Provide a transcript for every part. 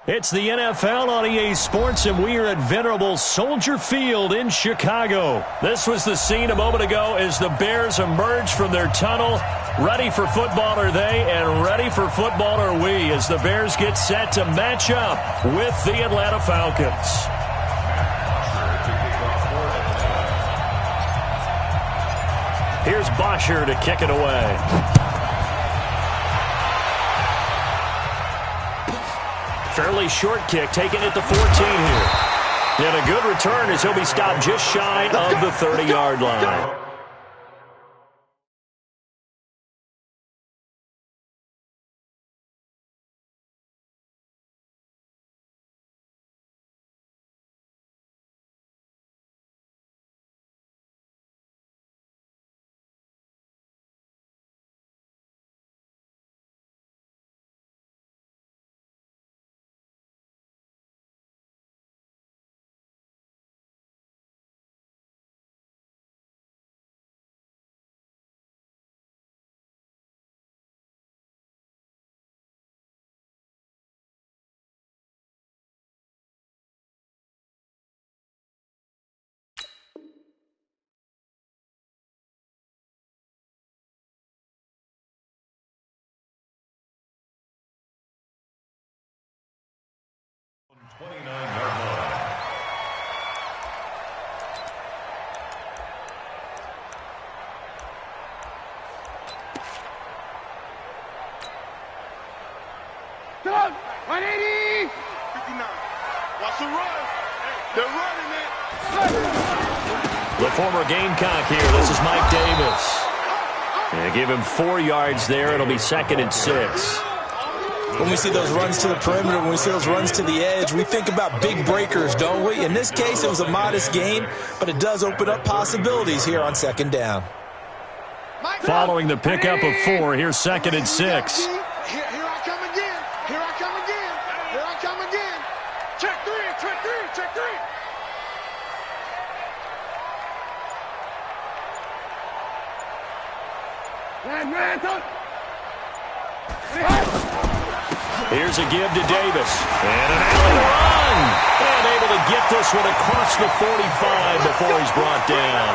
It's the NFL on EA Sports, and we are at venerable Soldier Field in Chicago. This was the scene a moment ago as the Bears emerged from their tunnel. Ready for football are they, and ready for football are we, as the Bears get set to match up with the Atlanta Falcons. Here's Bosher to kick it away. Fairly short kick, taking it to 14 here. And a good return as he'll be stopped just shy of the 30-yard line. Come on, 180! 59. Watch the run. They're running it. The former Gamecock here. This is Mike Davis. And give him 4 yards there. It'll be 2nd and 6. When we see those runs to the perimeter, when we see those runs to the edge, we think about big breakers, don't we? In this case, it was a modest gain, but it does open up possibilities here on 2nd down. Following the pickup of 4, here's 2nd and 6. Here I come again. Here I come again. Here I come again. Check 3, check 3, check 3. Here's a give to Davis. And an alley run. And able to get this one across the 45 before he's brought down.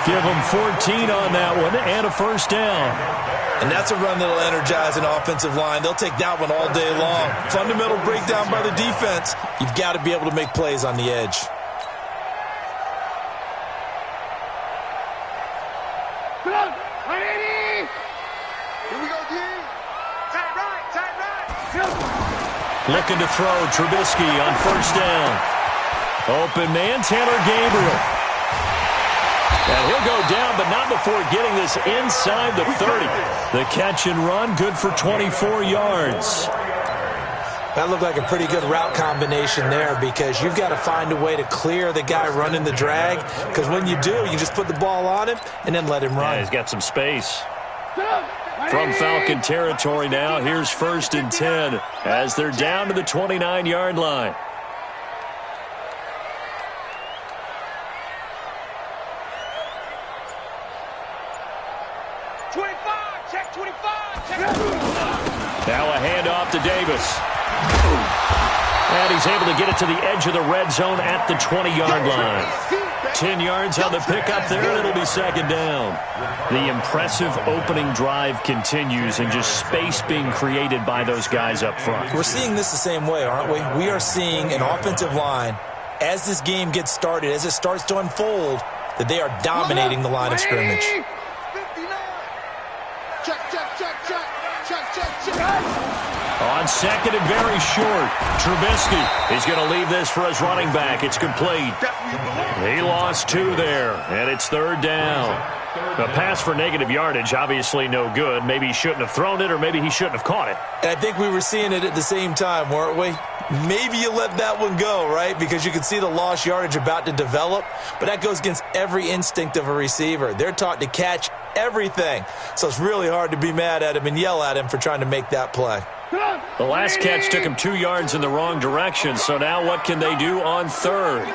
Give him 14 on that one and a 1st down. And that's a run that'll energize an offensive line. They'll take that one all day long. Fundamental breakdown by the defense. You've got to be able to make plays on the edge. Come on, 180! Here we go, D. Tight right, tight right. Looking to throw, Trubisky on 1st down. Open man, Taylor Gabriel. And he'll go down, but not before getting this inside the 30. The catch and run, good for 24 yards. That looked like a pretty good route combination there, because you've got to find a way to clear the guy running the drag, because when you do, you just put the ball on him and then let him run. Yeah, he's got some space. From Falcon territory now, here's 1st and 10 as they're down to the 29-yard line. Now a handoff to Davis. And he's able to get it to the edge of the red zone at the 20-yard line. 10 yards on the pickup there, and it'll be 2nd down. The impressive opening drive continues, and just space being created by those guys up front. We're seeing this the same way, aren't we? We are seeing an offensive line, as this game gets started, as it starts to unfold, that they are dominating the line of scrimmage. 59. Check, check, check, check. Check, check, check. On 2nd and very short, Trubisky. He's going to leave this for his running back. It's complete. He lost 2 there, and it's 3rd down. The pass for negative yardage, obviously no good. Maybe he shouldn't have thrown it, or maybe he shouldn't have caught it. And I think we were seeing it at the same time, weren't we? Maybe you let that one go, right? Because you can see the lost yardage about to develop, but that goes against every instinct of a receiver. They're taught to catch everything, so it's really hard to be mad at him and yell at him for trying to make that play. The last catch took him 2 yards in the wrong direction, so now what can they do on 3rd?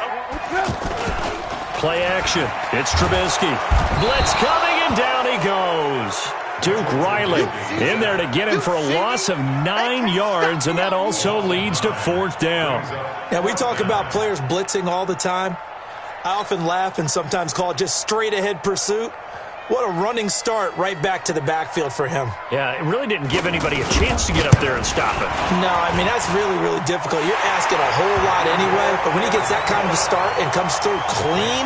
Play action. It's Trubisky. Blitz coming, and down he goes. Duke Riley in there to get him for a loss of 9 yards, and that also leads to 4th down. Now, we talk about players blitzing all the time. I often laugh and sometimes call it just straight-ahead pursuit. What a running start right back to the backfield for him. Yeah, it really didn't give anybody a chance to get up there and stop it. No, I mean, that's really, really difficult. You're asking a whole lot anyway, but when he gets that kind of a start and comes through clean,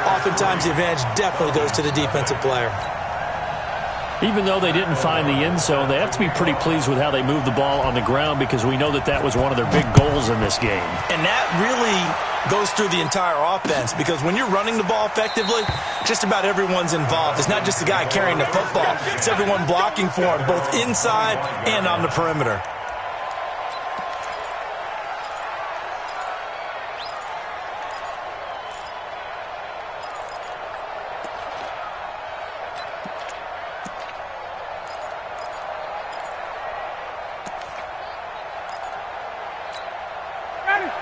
oftentimes the advantage definitely goes to the defensive player. Even though they didn't find the end zone, they have to be pretty pleased with how they moved the ball on the ground because we know that that was one of their big goals in this game. And that really goes through the entire offense because when you're running the ball effectively, just about everyone's involved. It's not just the guy carrying the football. It's everyone blocking for him, both inside and on the perimeter.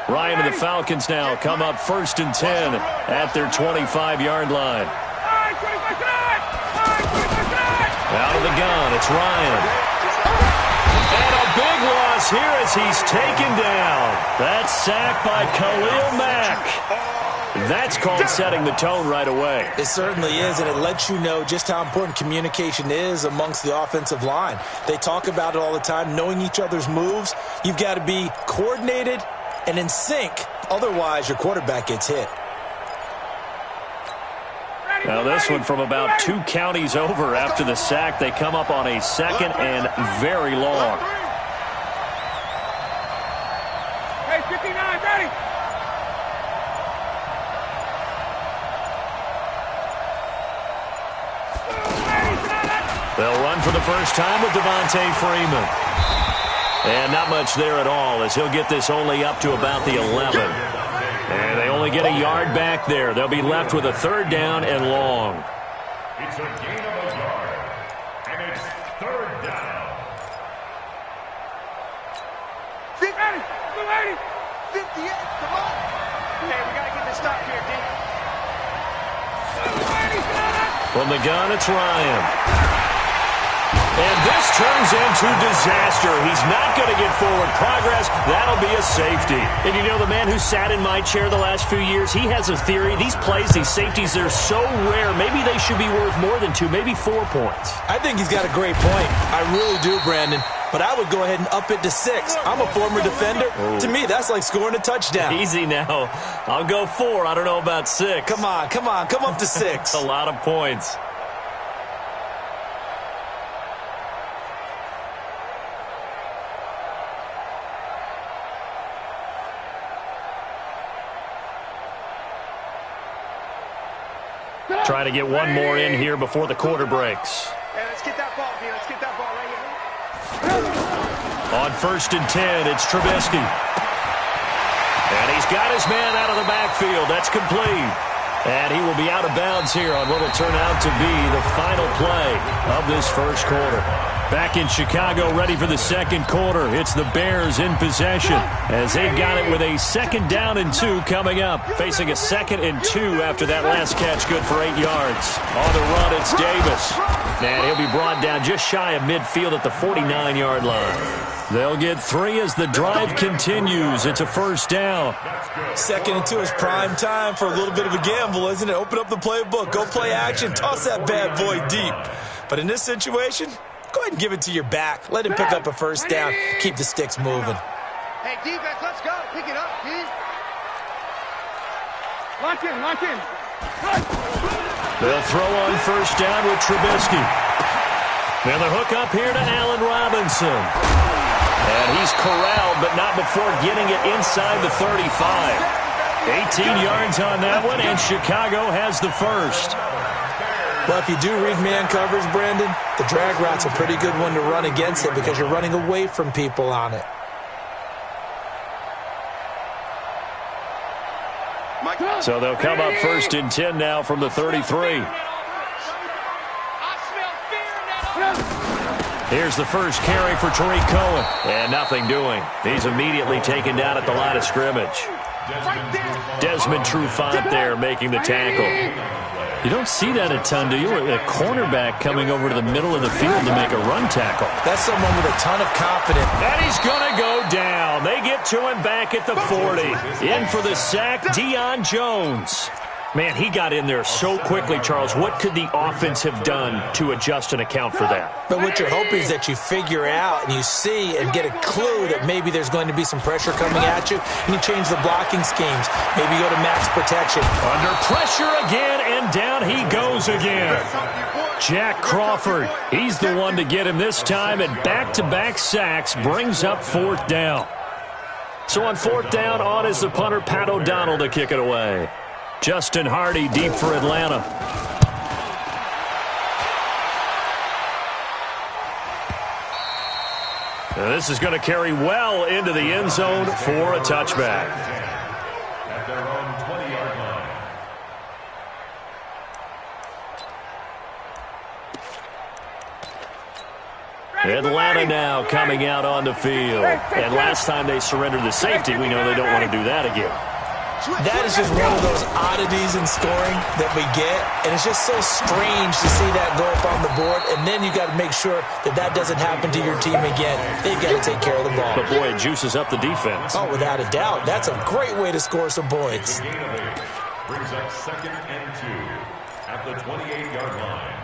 Ryan and the Falcons now come up 1st and 10 at their 25-yard line. Out of the gun, it's Ryan. And a big loss here as he's taken down. That's sacked by Khalil Mack. That's called setting the tone right away. It certainly is, and it lets you know just how important communication is amongst the offensive line. They talk about it all the time, knowing each other's moves. You've got to be coordinated and in sync. Otherwise, your quarterback gets hit. Now this one from about 2 counties over after the sack. They come up on a 2nd and very long. Hey, 59, ready. They'll run for the first time with Devontae Freeman. And not much there at all as he'll get this only up to about the 11. And they only get a yard back there. They'll be left with a 3rd down and long. It's a gain of a yard, and it's 3rd down. 58, come on. Hey, we got to get this stop here, D. From the gun, it's Ryan. And this turns into disaster. He's not going to get forward progress. That'll be a safety. And you know, the man who sat in my chair the last few years, he has a theory. These plays, these safeties, they're so rare. Maybe they should be worth more than 2, maybe 4 points. I think he's got a great point. I really do, Brandon. But I would go ahead and up it to 6. I'm a former defender. To me, that's like scoring a touchdown. Easy now. I'll go 4. I don't know about 6. Come on. Come up to 6. A lot of points. Trying to get one more in here before the quarter breaks. Hey, let's get that ball, D. Let's get that ball right here. On 1st and 10, it's Trubisky. And he's got his man out of the backfield. That's complete. And he will be out of bounds here on what will turn out to be the final play of this first quarter. Back in Chicago, ready for the second quarter. It's the Bears in possession as they've got it with a 2nd down and 2 coming up. Facing a 2nd and 2 after that last catch, good for 8 yards. On the run, it's Davis. And he'll be brought down just shy of midfield at the 49-yard line. They'll get 3 as the drive continues. It's a 1st down. 2nd and 2 is prime time for a little bit of a gamble, isn't it? Open up the playbook, go play action, toss that bad boy deep. But in this situation, go ahead and give it to your back. Let him pick up a 1st down. Keep the sticks moving. Hey, defense, let's go. Pick it up, D. Lock in, lock in. They'll throw on 1st down with Trubisky. And the hook up here to Allen Robinson. And he's corralled, but not before getting it inside the 35. 18 yards on that one, and Chicago has the 1st. Well, if you do read man coverage, Brandon, the drag route's a pretty good one to run against it because you're running away from people on it. So they'll come up 1st and 10 now from the 33. Here's the first carry for Tariq Cohen. And nothing doing. He's immediately taken down at the line of scrimmage. Desmond Trufant there making the tackle. You don't see that a ton, do you? A cornerback coming over to the middle of the field to make a run tackle. That's someone with a ton of confidence. And he's going to go down. They get to him back at the 40. In for the sack, Deion Jones. Man, he got in there so quickly, Charles. What could the offense have done to adjust and account for that? But what you're hoping is that you figure out and you see and get a clue that maybe there's going to be some pressure coming at you, and you change the blocking schemes. Maybe you go to max protection. Under pressure again, and down he goes again. Jack Crawford, he's the one to get him this time, and back-to-back sacks brings up 4th down. So on 4th down, on is the punter, Pat O'Donnell, to kick it away. Justin Hardy deep for Atlanta. This is going to carry well into the end zone for a touchback. At their own 20-yard line. Atlanta now coming out on the field. And last time they surrendered the safety, we know they don't want to do that again. That is just one of those oddities in scoring that we get, and it's just so strange to see that go up on the board, and then you got to make sure that that doesn't happen to your team again. They've got to take care of the ball. But, boy, it juices up the defense. Oh, without a doubt. That's a great way to score some points. Gain of 8 brings up 2nd and 2 at the 28-yard line.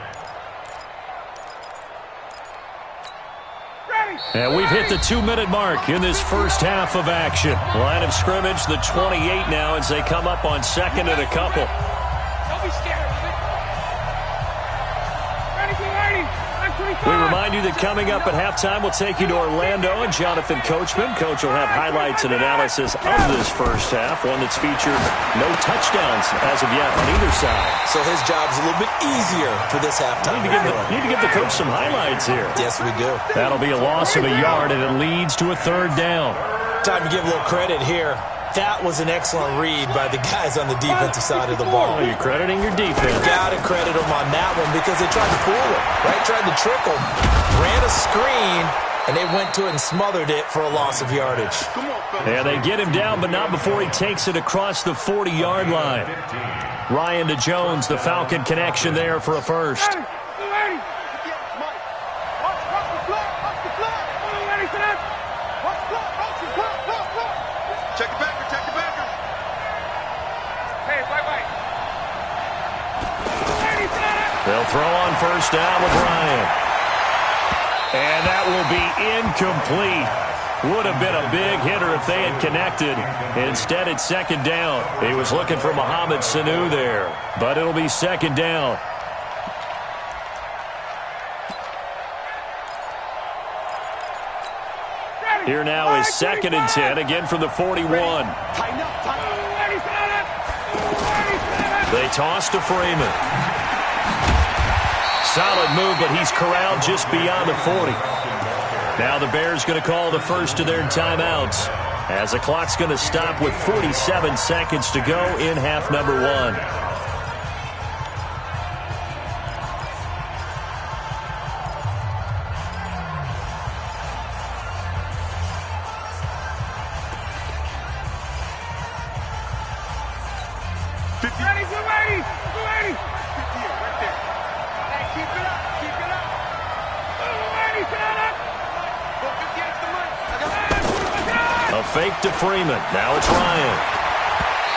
And we've hit the 2-minute mark in this first half of action. Line of scrimmage, the 28 now, as they come up on 2nd and a couple. Don't be scared of it. Ready, get ready. We remind you that coming up at halftime, we'll take you to Orlando and Jonathan Coachman. Coach will have highlights and analysis of this first half, one that's featured no touchdowns as of yet on either side. So his job's a little bit easier for this halftime. Need to give the coach some highlights here. Yes, we do. That'll be a loss of a yard, and it leads to a 3rd down. Time to give a little credit here. That was an excellent read by the guys on the defensive side of the ball. Oh, you're crediting your defense. Got to credit them on that one because they tried to fool him, right? Tried to trick him. Ran a screen, and they went to it and smothered it for a loss of yardage. Yeah, they get him down, but not before he takes it across the 40-yard line. Ryan to Jones, the Falcon connection there for a first. Check it back, check it back. Hey, bye-bye. They'll throw on first down with Ryan. And that will be incomplete. Would have been a big hitter if they had connected. Instead, it's 2nd down. He was looking for Mohamed Sanu there, but it'll be 2nd down. Here now is 2nd and 10, again from the 41. They toss to Freeman. Solid move, but he's corralled just beyond the 40. Now the Bears going to call the first of their timeouts, as the clock's going to stop with 47 seconds to go in half number 1. Fake to Freeman. Now it's Ryan.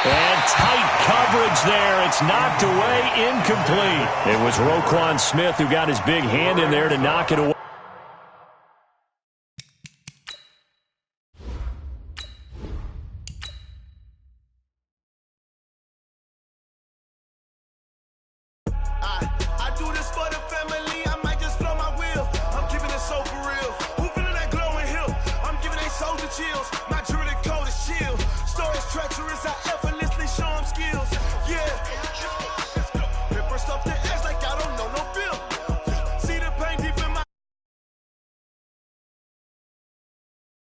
And tight coverage there. It's knocked away, incomplete. It was Roquan Smith who got his big hand in there to knock it away.